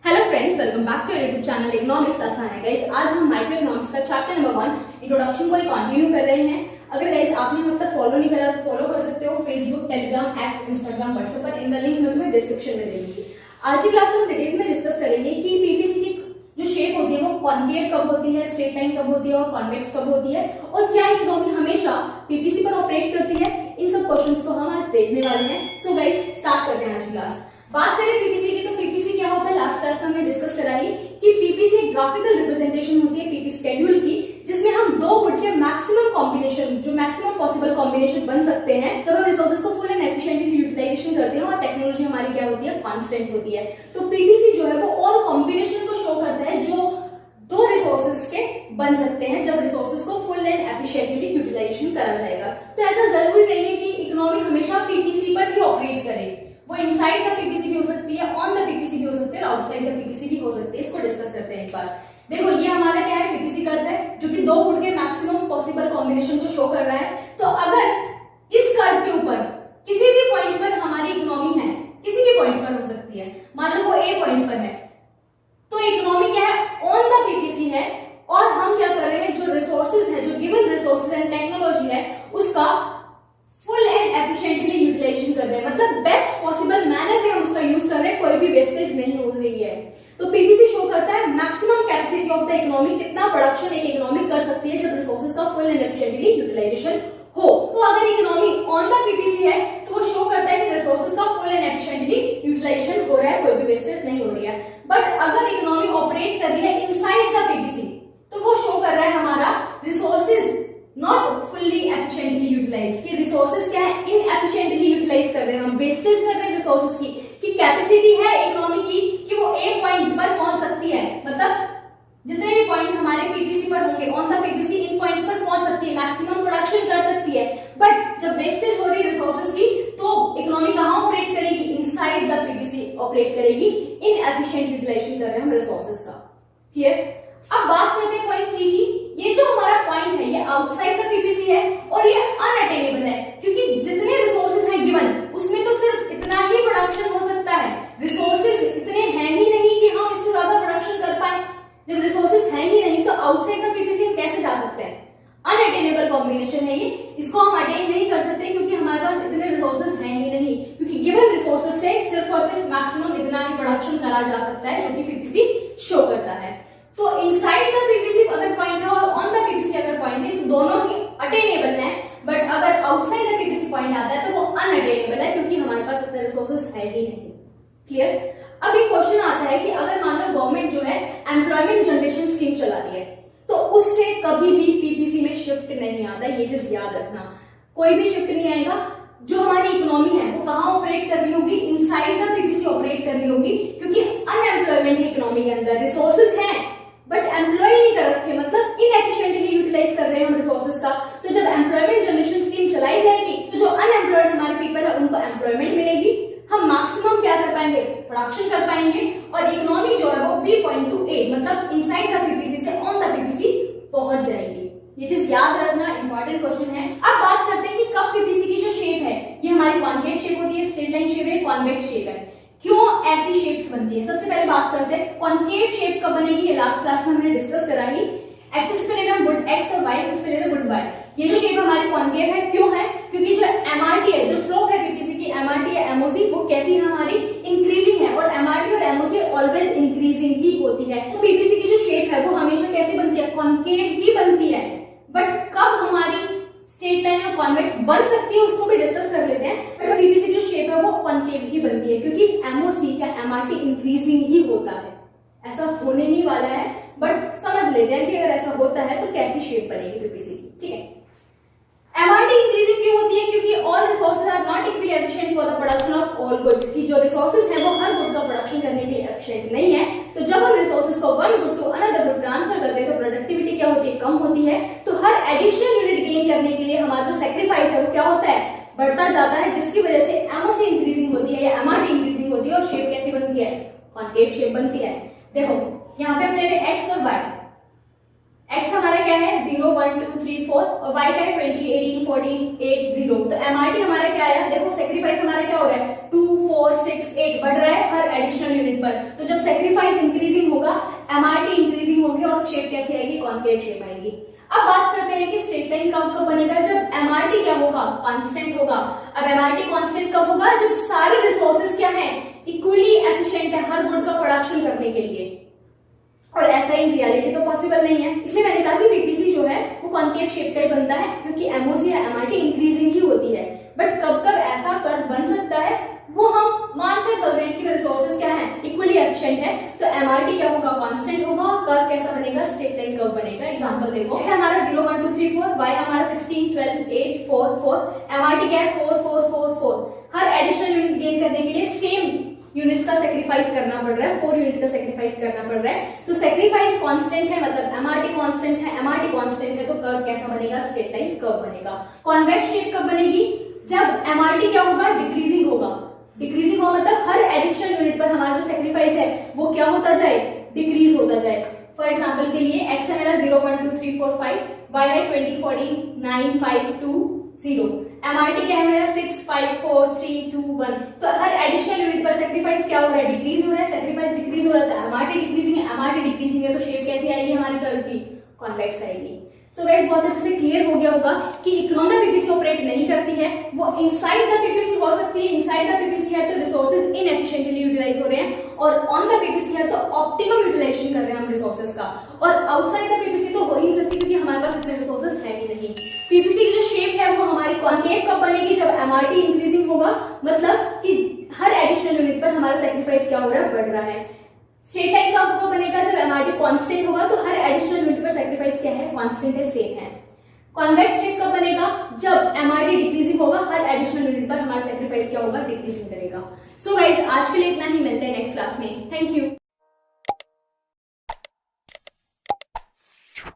Hello friends, welcome back to YouTube channel economics आसान है। Guys, आज हम माइक्रो इकोनॉमिक्स का चैप्टर नंबर 1 इंट्रोडक्शन को कंटिन्यू कर रहे हैं। अगर गाइस आपने हम तक फॉलो नहीं करा तो फॉलो कर सकते हो Facebook, Telegram, x, Instagram, WhatsApp पर। इनका लिंक मैं तुम्हें डिस्क्रिप्शन में दे दूंगी। आज की क्लास में डिटेल में डिस्कस करेंगे कि पीपीसी की जो शेप होती है वो कॉन्केव कब होती है, स्ट्रेट लाइन कब होती है और कॉन्वेक्स कब होती है, और क्या इकोनॉमी हमेशा पीपीसी पर ऑपरेट करती है। इन सब क्वेश्चंस को हम आज देखने वाले हैं। सो गाइस, स्टार्ट करते हैं आज की क्लास। बात करें पीपीसी की, तो पीपीसी क्या होता है, लास्ट क्लास में हमने डिस्कस करा ही कि पीपीसी एक ग्राफिकल रिप्रेजेंटेशन होती है पीपी शेड्यूल की, जिसमें हम दो वुड के मैक्सिमम कॉम्बिनेशन, जो मैक्सिमम पॉसिबल कॉम्बिनेशन बन सकते हैं जब हम रिसोर्सेज को फुल एंड एफिशिएंटली यूटिलाइजेशन करते हैं और टेक्नोलॉजी हमारी क्या होती है, कांस्टेंट होती है। तो पीपीसी जो है वो ऑल कॉम्बिनेशन को शो करता है जो दो रिसोर्सेज के बन सकते हैं जब रिसोर्सेज को फुल एंड एफिशिएंटली यूटिलाइजेशन करा जाएगा। तो ऐसा जरूरी नहीं है कि इकोनॉमी हमेशा पीपीसी पर ही ऑपरेट करे। वो इनसाइड द पीपीसी भी हो सकती है, ऑन द पीपीसी भी हो सकती है और आउटसाइड द पीपीसी भी हो सकती है। इसको डिस्कस करते हैं एक बार। देखो, ये हमारा क्या है, पीपीसी कर्व है जो कि दो वुड के मैक्सिमम पॉसिबल कॉम्बिनेशन को शो कर रहा है। तो अगर इस कर्व के ऊपर किसी भी पॉइंट पर हमारी इकोनॉमी है, किसी भी पॉइंट पर हो सकती है, मान लो वो ए पॉइंट पर है, तो इकोनॉमी क्या है, ऑन द पीपीसी है। और हम क्या कर रहे हैं, जो रिसोर्सेज है, जो गिवन रिसोर्सेज एंड टेक्नोलॉजी है, उसका फुल एंड एफिशिएंटली यूटिलाइजेशन कर रहे हैं। मतलब बेस्ट पॉसिबल मैनर में हम उसका यूज कर रहे हैं, कोई भी वेस्टेज नहीं हो रही है। तो पीपीसी शो करता है maximum capacity of the economy, कितना प्रोडक्शन एक इकोनॉमी कर सकती है जब रिसोर्सेज का फुल एंड एफिशिएंटली यूटिलाइजेशन हो। तो अगर इकोनॉमी ऑन द पीपीसी है तो वो शो करता है कि रिसोर्सेज का फुल एंड एफिशिएंटली यूटिलाइजेशन हो रहा है, कोई भी वेस्टेज नहीं हो रही है। बट अगर इकोनॉमी ऑपरेट कर रही है इनसाइड द पीपीसी तो वो शो कर रहा है हमारा resources not fully efficiently utilise, कि रिसोर्सेज क्या है, इनएफिशिएंटली यूटिलाइज कर रहे हैं, हम वेस्टेज कर रहे हैं रिसोर्सेज की। कि कैपेसिटी है इकोनॉमी की कि वो एक पॉइंट पर पहुंच सकती है, मतलब जितने भी पॉइंट्स हमारे पीपीसी पर होंगे on the PPC, in points पर पहुंच सकती है, मैक्सिमम प्रोडक्शन कर सकती है। बट जब वेस्टेज हो रही है रिसोर्सेज की तो इकोनॉमी कहां ऑपरेट करेगी, इनसाइड द पीपीसी ऑपरेट करेगी। इनएफिशिएंट यूटिलाइजेशन कर रहे हैं हम रिसोर्सेज का। क्लियर? अब बात करते हैं पॉइंट सी की। ये जो हमारा पॉइंट है ये आउटसाइड द पीपीसी है और ये अनअटेनेबल है, क्योंकि जितने रिसोर्सेज हैं गिवन उसमें तो सिर्फ इतना ही प्रोडक्शन हो सकता है। रिसोर्सेज इतने हैं ही नहीं कि हम इससे ज्यादा प्रोडक्शन कर पाए। जब रिसोर्सेज हैं ही नहीं तो आउटसाइड द पीपीसी हम कैसे जा सकते हैं? अनअटेनेबल कॉम्बिनेशन है ये, इसको हम अटेन नहीं कर सकते क्योंकि हमारे पास इतने रिसोर्सेज हैं ही नहीं। क्योंकि गिवन रिसोर्सेज से सिर्फ और सिर्फ मैक्सिमम इतना ही प्रोडक्शन करा जा सकता है जो कि पीपीसी शो करता है। तो इनसाइड द पीपीसी अगर पॉइंट है और ऑन द पीपीसी अगर पॉइंट है तो दोनों ही अटेनेबल हैं। बट अगर आउटसाइड द पीपीसी पॉइंट आता है तो वो अनअटेनेबल है क्योंकि हमारे पास इतने रिसोर्सेज है ही नहीं। क्लियर? अब एक क्वेश्चन आता है कि अगर मान लो गवर्नमेंट जो है एम्प्लॉयमेंट जनरेशन स्कीम चला रही है तो उससे कभी भी पीपीसी में शिफ्ट नहीं आता। ये चीज याद रखना, कोई भी शिफ्ट नहीं आएगा। जो हमारी इकोनॉमी है वो कहां ऑपरेट कर रही होगी, इनसाइड द पीपीसी ऑपरेट कर रही होगी, क्योंकि अनएम्प्लॉयमेंट है इकोनॉमी के अंदर, रिसोर्सेज हैं बट एम्प्लॉय नहीं कर रखे, मतलब इनएफिशिएंटली यूटिलाइज कर रहे हैं हम रिसोर्सेज का। तो जब एम्प्लॉयमेंट जनरेशन स्कीम चलाई जाएगी तो जो अनएम्प्लॉयड हमारे पीपल है उनको एम्प्लॉयमेंट मिलेगी, हम मैक्सिमम क्या कर पाएंगे, प्रोडक्शन कर पाएंगे, और इकोनॉमी जो है वो बी पॉइंट टू ए मतलब इनसाइड द पीपीसी से ऑन द पीपीसी पहुंच जाएगी। ये चीज याद रखना, इंपॉर्टेंट क्वेश्चन है। अब बात करते हैं कि कब पीपीसी की जो शेप है ये हमारी कॉन्केव शेप होती है, स्ट्रेट लाइन शेप है, कॉन्वेक्स शेप है। क्यों ऐसी शेप्स बनती है? सबसे पहले बात करते हैं कॉन्केव शेप कब बनेगी। ये लास्ट क्लास में हमने डिस्कस करा ही। एक्सिस पे ले रहे हम गुड एक्स और वाई एक्सिस पे ले रहे गुड वाई। ये जो शेप हमारी कॉन्केव है, क्यों है? क्योंकि जो एमआरटी है, जो स्लोप है पीपीसी की, एमआरटी या एमओसी, वो कैसी है हमारी, इंक्रीजिंग है। और एमआरटी और एमओसी ऑलवेज इंक्रीजिंग ही होती है। तो पीपीसी की जो शेप है वो हमेशा कैसी बनती है, कॉन्केव ही बनती है। बट कब हमारी स्ट्रेट लाइन और कॉन्वेक्स बन सकती है उसको भी डिस्कस कर लेते हैं। बट पीपीसी की जो शेप है वो कॉन्केव ही बनती है क्योंकि एमओसी या एमआरटी इंक्रीजिंग ही होता है। ऐसा होने नहीं वाला है, बट समझ लेते हैं कि अगर ऐसा होता है तो कैसी शेप बनेगी पीपीसी की। ठीक है, एमआरटी इंक्रीजिंग क्यों होती है? क्योंकि all resources are not equally efficient for the production of all goods, की जो रिसोर्सेज है वो हर गुड का प्रोडक्शन करने के लिए एफिशिएंट नहीं है। तो जब हम रिसोर्सेज को one good to another good transfer करते हैं तो प्रोडक्टिविटी क्या होती है, कम होती है। तो हर एडिशनल यूनिट गेन करने के लिए हमारा जो सैक्रिफाइस है वो क्या होता है, बढ़ता जाता है, जिसकी वजह से एमओसी इंक्रीजिंग होती है या एमआरटी इंक्रीजिंग होती है और शेप कैसी बनती है, कॉन्केव शेप बनती है। देखो यहाँ पे हम ले रहे हैं एक्स और वाई। एक्स हमारा क्या है, 0 1 2 3 4 और वाई का है 20 18 14 8 0। तो एमआरटी हमारा क्या आया, देखो सैक्रिफाइस हमारा क्या हो रहा है, 2 4 6 8 बढ़ रहा है हर एडिशनल यूनिट पर। तो जब सेक्रीफाइस इंक्रीजिंग होगा, एमआरटी इंक्रीजिंग होगी और शेप कैसे आएगी, कॉन्केव शेप आएगी। अब बात करते हैं कि स्ट्रेट लाइन कब बनेगा, जब एमआरटी क्या होगा, कांस्टेंट होगा। अब एमआरटी कांस्टेंट कब होगा, जब सारे रिसोर्सेज क्या है, इक्वली एफिशिएंट है हर गुड का प्रोडक्शन करने के लिए। और ऐसा इन रियलिटी तो पॉसिबल नहीं है, इसलिए मैंने कहा कि पीपीसी जो है वो कॉन्केव शेप का ही बनता है, क्योंकि एमओसी या एमआरटी इंक्रीजिंग ही होती है। बट कब कब ऐसा कर्व बन सकता है वो हम मानकर चल रहे हैं कि रिसोर्सेज क्या है, इक्वली एफिशिएंट है। तो एमआरटी क्या होगा, कांस्टेंट होगा। कर्व कैसा बनेगा, स्ट्रेट लाइन कर्व बनेगा। एग्जांपल देखो, जैसे हमारा 0 1 2 3 4, y हमारा 16 12 8 4 4, एमआरटी क्या है 4 4 4 4। हर एडिशनल यूनिट गेन करने के लिए सेम यूनिट्स का सेक्रीफाइस करना पड़ रहा है, 4 यूनिट का सेक्रीफाइस करना पड़ रहा है। तो सेक्रीफाइस कांस्टेंट है, मतलब एमआरटी कांस्टेंट है, एमआरटी कांस्टेंट है, तो कर्व कैसा बनेगा, स्ट्रेट लाइन कर्व बनेगा। कॉन्वेक्स शेप कब बनेगी, जब एमआरटी क्या होगा, डिक्रीजिंग होगा। डिक्रीजिंग होगा मतलब हर एडिशनल यूनिट पर हमारा जो सेक्रीफाइस है वो क्या होता जाए, डिक्रीज होता जाए। फॉर एग्जांपल के लिए एक्स है मेरा 0 1 2 3 4 5, वाई है 20 40 9 5 2 0, एमआरटी क्या है मेरा 6 5 4 3 2 1। तो हर एडिशनल यूनिट पर सेक्रीफाइस क्या हो रहा है, डिक्रीज हो रहा है। सेक्रीफाइस डिक्रीज हो रहा है तो एमआरटी डिक्रीजिंग है, एमआरटी डिक्रीजिंग है तो शेप कैसी आएगी हमारी कर्व की, कॉन्वेक्स आएगी। सो गाइस बहुत अच्छे से क्लियर हो गया होगा कि इकोनॉमिक पीपीसी ऑपरेट नहीं करती है, वो इनसाइड द पीपीसी हो सकती है। इनसाइड द पीपीसी है तो रिसोर्सेज इनएफिशिएंटली यूटिलाइज हो रहे हैं, और ऑन द पीपीसी है तो ऑप्टिमम यूटिलाइजेशन कर रहे हैं हम रिसोर्सेज का। और आउटसाइड द पीपीसी तो हो ही नहीं सकती क्योंकि हमारे पास इतने रिसोर्सेज है ही नहीं। पीपीसी की जो शेप है वो हमारी कॉन्केव कब बनेगी, जब एमआरटी इंक्रीजिंग होगा, मतलब कि हर एडिशनल यूनिट पर हमारा सेक्रीफाइस क्या हो रहा है, बढ़ रहा है। स्ट्रेट लाइन कब बनेगा, जब एमआरटी कांस्टेंट होगा, तो हर एडिशनल यूनिट पर सेक्रीफाइस क्या है, कांस्टेंट है, सेम है। कॉन्वेक्स शेप कब बनेगा, जब एमआरटी डिक्रीजिंग होगा, हर एडिशनल यूनिट पर हमारा सेक्रीफाइस क्या होगा, डिक्रीजिंग करेगा। सो गाइस आज के लिए इतना ही, मिलते हैं नेक्स्ट क्लास में। Thank you.